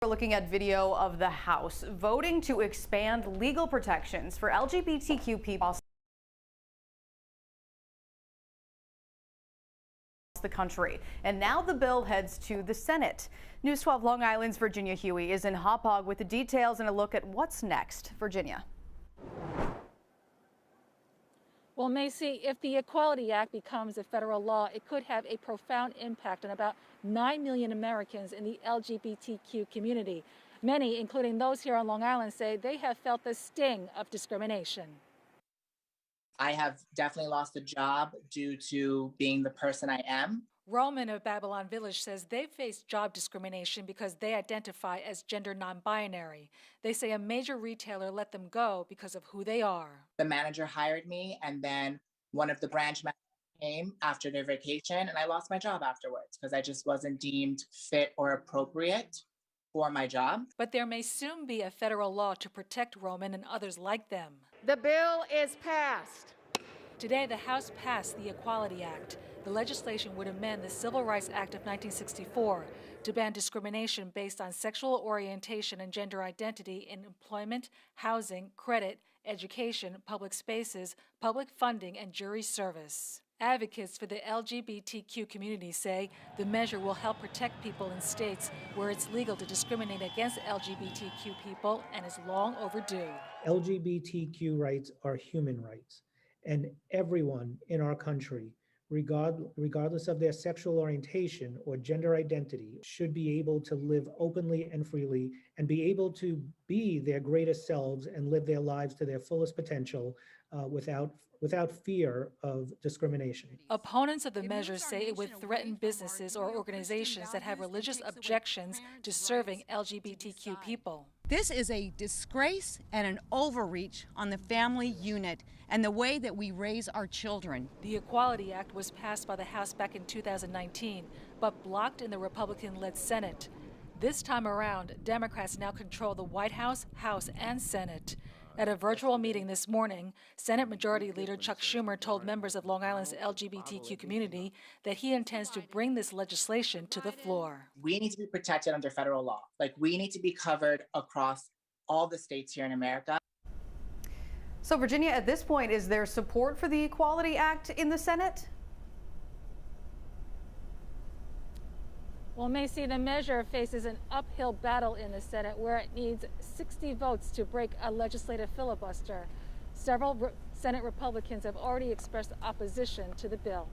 We're looking at video of the House voting to expand legal protections for LGBTQ people across the country. And now the bill heads to the Senate. News 12 Long Island's Virginia Huey is in Hauppauge with the details and a look at what's next. Virginia. Well, Macy, if the Equality Act becomes a federal law, it could have a profound impact on about 9 million Americans in the LGBTQ community. Many, including those here on Long Island, say they have felt the sting of discrimination. I have definitely lost a job due to being the person I am. Roman of Babylon Village says they've faced job discrimination because they identify as gender non-binary. They say a major retailer let them go because of who they are. The manager hired me, and then one of the branch managers came after their vacation, and I lost my job afterwards because I just wasn't deemed fit or appropriate for my job. But there may soon be a federal law to protect Roman and others like them. The bill is passed. Today, the House passed the Equality Act. The legislation would amend the Civil Rights Act of 1964 to ban discrimination based on sexual orientation and gender identity in employment, housing, credit, education, public spaces, public funding, and jury service. Advocates for the LGBTQ community say the measure will help protect people in states where it's legal to discriminate against LGBTQ people and is long overdue. LGBTQ rights are human rights, and everyone in our country, regardless of their sexual orientation or gender identity, should be able to live openly and freely and be able to be their greatest selves and live their lives to their fullest potential without fear of discrimination. Opponents of the measure say it would threaten businesses or organizations that have religious objections to serving LGBTQ people. This is a disgrace and an overreach on the family unit and the way that we raise our children. The Equality Act was passed by the House back in 2019, but blocked in the Republican-led Senate. This time around, Democrats now control the White House, House, and Senate. At a virtual meeting this morning, Senate Majority Leader Chuck Schumer told members of Long Island's LGBTQ community that he intends to bring this legislation to the floor. We need to be protected under federal law. We need to be covered across all the states here in America. So, Virginia, at this point, is there support for the Equality Act in the Senate? Well, Macy, the measure faces an uphill battle in the Senate where it needs 60 votes to break a legislative filibuster. Several Senate Republicans have already expressed opposition to the bill.